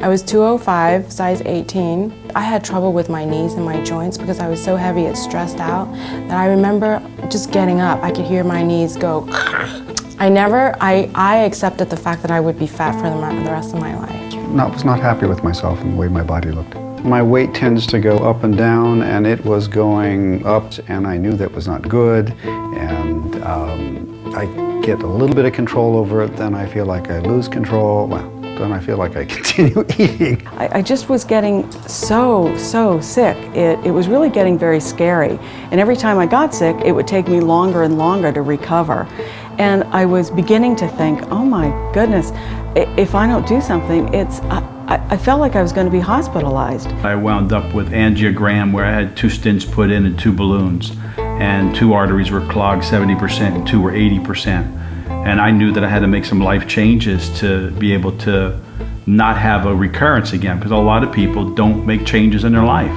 I was 205, size 18. I had trouble with my knees and my joints because I was so heavy and stressed out that I remember just getting up. I could hear my knees go. I accepted the fact that I would be fat for the rest of my life. I was not happy with myself and the way my body looked. My weight tends to go up and down, and it was going up, and I knew that was not good, and I get a little bit of control over it, then I feel like I lose control, well, then I feel like I continue eating. I just was getting so sick. It was really getting very scary, and every time I got sick, it would take me longer and longer to recover. And I was beginning to think, oh my goodness, if I don't do something, I felt like I was going to be hospitalized. I wound up with angiogram where I had 2 stents put in and 2 balloons, and 2 arteries were clogged 70% and 2 were 80%. And I knew that I had to make some life changes to be able to not have a recurrence again, because a lot of people don't make changes in their life,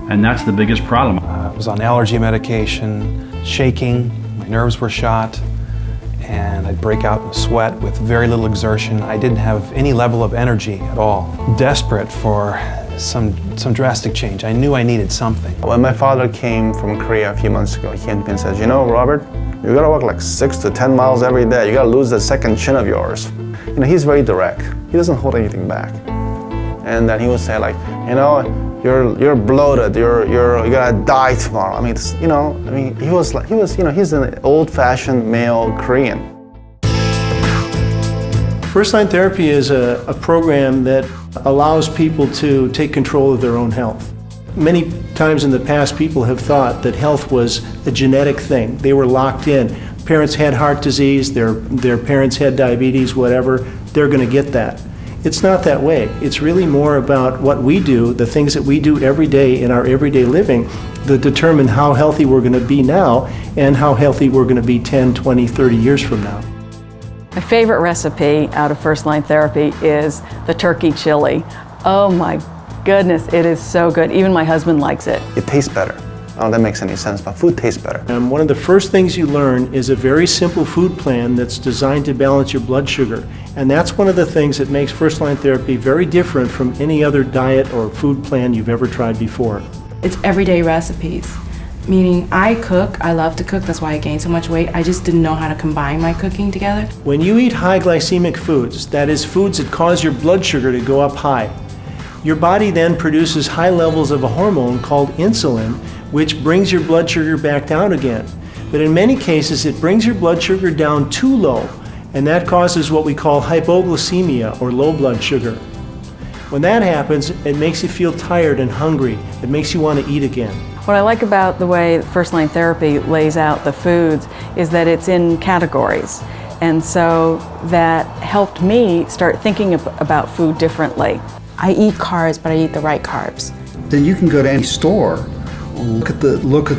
and that's the biggest problem. I was on allergy medication, shaking, my nerves were shot, and I'd break out in sweat with very little exertion. I didn't have any level of energy at all. Desperate for some drastic change. I knew I needed something. When my father came from Korea a few months ago, he came to me and said, you know, Robert, you gotta walk like 6 to 10 miles every day. You gotta lose that second chin of yours. You know, he's very direct. He doesn't hold anything back. And then he would say like, you know, you're bloated. You're gonna die tomorrow. I mean, he's an old-fashioned male Korean. FirstLine Therapy is a program that allows people to take control of their own health. Many times in the past, people have thought that health was a genetic thing. They were locked in. Parents had heart disease, their parents had diabetes, whatever, they're going to get that. It's not that way. It's really more about what we do, the things that we do every day in our everyday living that determine how healthy we're going to be now and how healthy we're going to be 10, 20, 30 years from now. My favorite recipe out of FirstLine Therapy is the turkey chili. Oh my goodness, it is so good. Even my husband likes it. It tastes better. I don't know if that makes any sense, but food tastes better. One of the first things you learn is a very simple food plan that's designed to balance your blood sugar. And that's one of the things that makes FirstLine Therapy very different from any other diet or food plan you've ever tried before. It's everyday recipes, meaning I cook, I love to cook, that's why I gained so much weight. I just didn't know how to combine my cooking together. When you eat high glycemic foods, that is foods that cause your blood sugar to go up high, your body then produces high levels of a hormone called insulin, which brings your blood sugar back down again. But in many cases, it brings your blood sugar down too low, and that causes what we call hypoglycemia, or low blood sugar. When that happens, it makes you feel tired and hungry. It makes you want to eat again. What I like about the way FirstLine Therapy lays out the foods is that it's in categories. And so that helped me start thinking about food differently. I eat carbs, but I eat the right carbs. Then you can go to any store, look at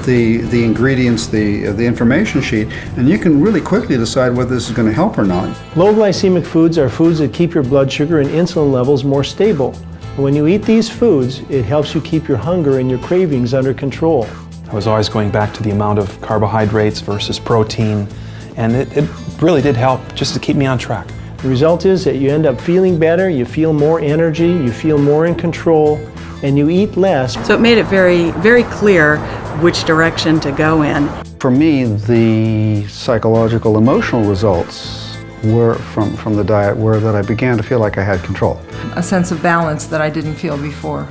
the ingredients, the information sheet, and you can really quickly decide whether this is going to help or not. Low glycemic foods are foods that keep your blood sugar and insulin levels more stable. When you eat these foods, it helps you keep your hunger and your cravings under control. I was always going back to the amount of carbohydrates versus protein, and it really did help just to keep me on track. The result is that you end up feeling better, you feel more energy, you feel more in control, and you eat less. So it made it very clear which direction to go in. For me, the psychological, emotional results were from the diet were that I began to feel like I had control. A sense of balance that I didn't feel before.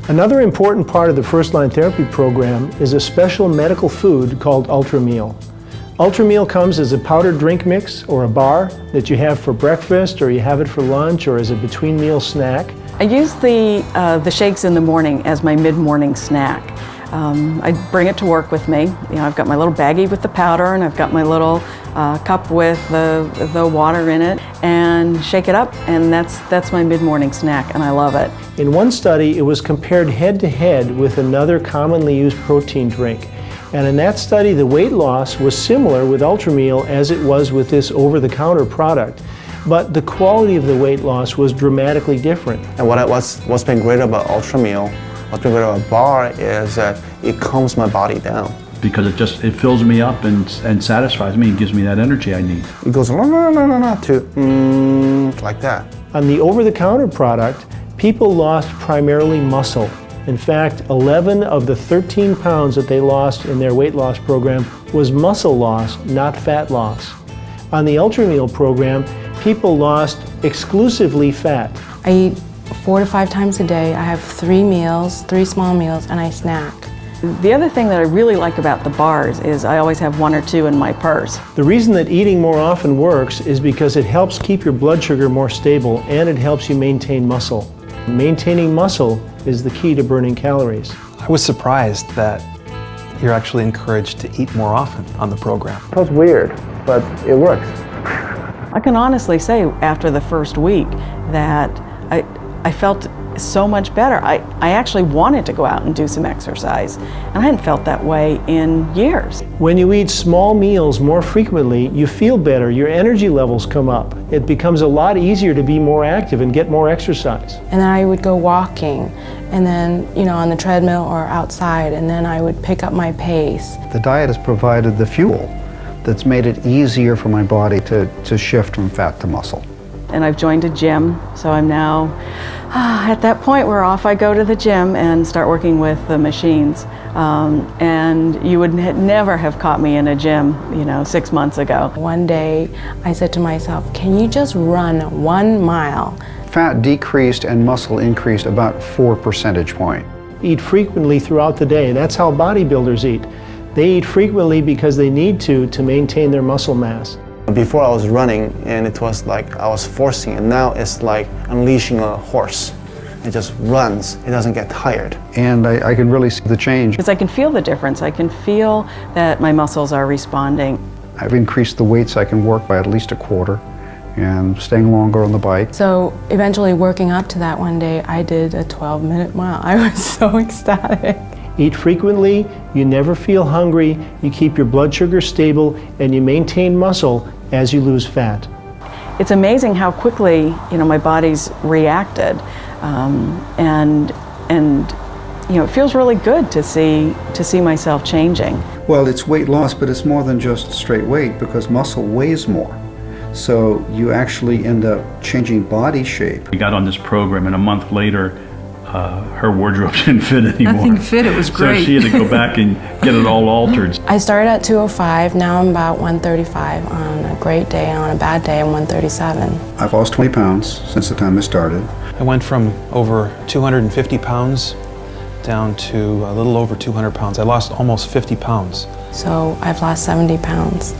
Another important part of the FirstLine Therapy program is a special medical food called Ultra Meal. Ultra Meal comes as a powdered drink mix or a bar that you have for breakfast, or you have it for lunch, or as a between meal snack. I use the shakes in the morning as my mid-morning snack. I bring it to work with me. You know, I've got my little baggie with the powder, and I've got my little cup with the water in it, and shake it up, and that's my mid-morning snack, and I love it. In one study, it was compared head-to-head with another commonly used protein drink. And in that study, the weight loss was similar with Ultra Meal as it was with this over-the-counter product. But the quality of the weight loss was dramatically different. And what's been great about Ultra Meal, what's been great about bar is that it calms my body down. Because it fills me up and satisfies me and gives me that energy I need. It goes to like that. On the over-the-counter product, people lost primarily muscle. In fact, 11 of the 13 pounds that they lost in their weight loss program was muscle loss, not fat loss. On the Ultra Meal program, people lost exclusively fat. I eat 4 to 5 times a day. I have 3 meals, 3 small meals, and I snack. The other thing that I really like about the bars is I always have 1 or 2 in my purse. The reason that eating more often works is because it helps keep your blood sugar more stable and it helps you maintain muscle. Maintaining muscle is the key to burning calories. I was surprised that you're actually encouraged to eat more often on the program. It was weird, but it works. I can honestly say after the first week that I felt so much better. I actually wanted to go out and do some exercise, and I hadn't felt that way in years. When you eat small meals more frequently, you feel better, your energy levels come up. It becomes a lot easier to be more active and get more exercise. And then I would go walking, and then, on the treadmill or outside, and then I would pick up my pace. The diet has provided the fuel that's made it easier for my body to shift from fat to muscle. And I've joined a gym, so I'm now at that point where off I go to the gym and start working with the machines. And you would never have caught me in a gym, 6 months ago. One day I said to myself, can you just run 1 mile? Fat decreased and muscle increased about 4 percentage points. Eat frequently throughout the day. That's how bodybuilders eat. They eat frequently because they need to maintain their muscle mass. Before I was running and it was like I was forcing it. Now it's like unleashing a horse. It just runs, it doesn't get tired. And I can really see the change. Because I can feel the difference. I can feel that my muscles are responding. I've increased the weights I can work by at least a quarter and staying longer on the bike. So eventually working up to that one day, I did a 12-minute mile. I was so ecstatic. Eat frequently, you never feel hungry, you keep your blood sugar stable, and you maintain muscle as you lose fat. It's amazing how quickly, my body's reacted, and it feels really good to see myself changing. Well, it's weight loss, but it's more than just straight weight because muscle weighs more. So you actually end up changing body shape. We got on this program, and a month later, her wardrobe didn't fit anymore. Nothing fit, it was great. So she had to go back and get it all altered. I started at 205, now I'm about 135. On a great day, and on a bad day, I'm 137. I've lost 20 pounds since the time I started. I went from over 250 pounds down to a little over 200 pounds. I lost almost 50 pounds. So I've lost 70 pounds.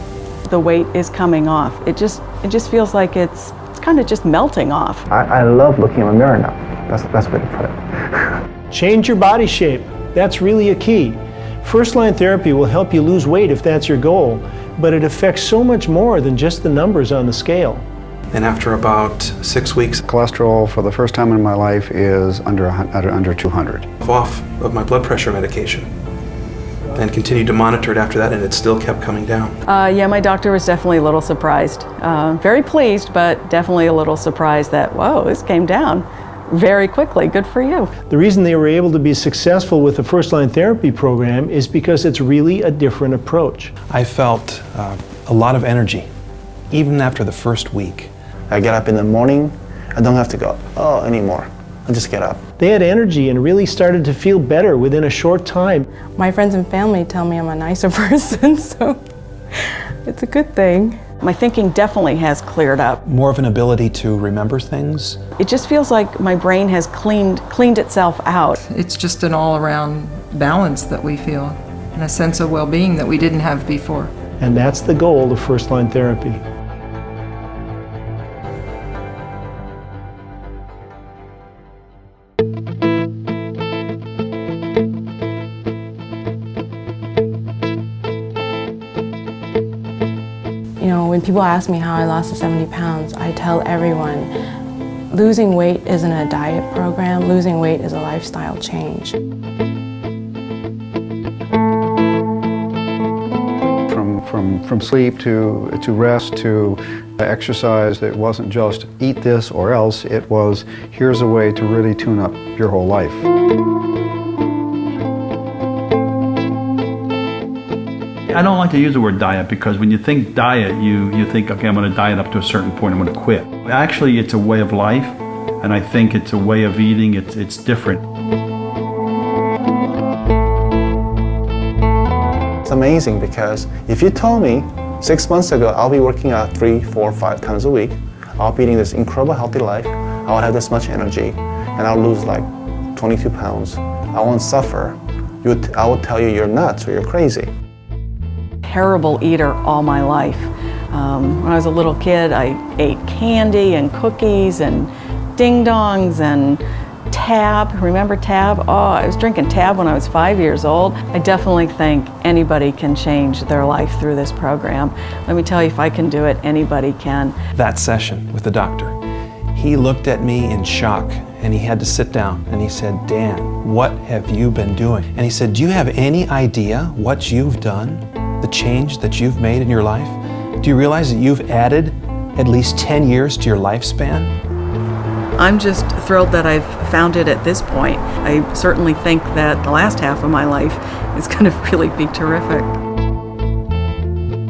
The weight is coming off. It just feels like it's kind of just melting off. I love looking in the mirror now. That's the way to put it. Change your body shape. That's really a key. FirstLine therapy will help you lose weight if that's your goal, but it affects so much more than just the numbers on the scale. And after about 6 weeks, Cholesterol for the first time in my life is under 200. off of my blood pressure medication and continued to monitor it after that, and it still kept coming down. Yeah, my doctor was definitely a little surprised. Very pleased, but definitely a little surprised that, whoa, this came down very quickly. Good for you. The reason they were able to be successful with the FirstLine therapy program is because it's really a different approach. I felt a lot of energy, even after the first week. I get up in the morning, I don't have to go anymore. I just get up. They had energy and really started to feel better within a short time. My friends and family tell me I'm a nicer person, so it's a good thing. My thinking definitely has cleared up. More of an ability to remember things. It just feels like my brain has cleaned itself out. It's just an all-around balance that we feel and a sense of well-being that we didn't have before. And that's the goal of FirstLine therapy. When people ask me how I lost the 70 pounds, I tell everyone, losing weight isn't a diet program, losing weight is a lifestyle change. From sleep to rest to exercise, it wasn't just eat this or else, it was here's a way to really tune up your whole life. I don't like to use the word diet because when you think diet, you think, okay, I'm going to diet up to a certain point, I'm going to quit. Actually, it's a way of life. And I think it's a way of eating, it's different. It's amazing because if you told me 6 months ago I'll be working out 3, 4, 5 times a week, I'll be eating this incredible healthy life, I would have this much energy, and I'll lose like 22 pounds, I won't suffer, I would tell you you're nuts or you're crazy. Terrible eater all my life. When I was a little kid, I ate candy and cookies and ding-dongs and Tab. Remember Tab? Oh, I was drinking Tab when I was 5 years old. I definitely think anybody can change their life through this program. Let me tell you, if I can do it, anybody can. That session with the doctor, he looked at me in shock and he had to sit down and he said, Dan, what have you been doing? And he said, do you have any idea what you've done, the change that you've made in your life? Do you realize that you've added at least 10 years to your lifespan? I'm just thrilled that I've found it at this point. I certainly think that the last half of my life is going to really be terrific.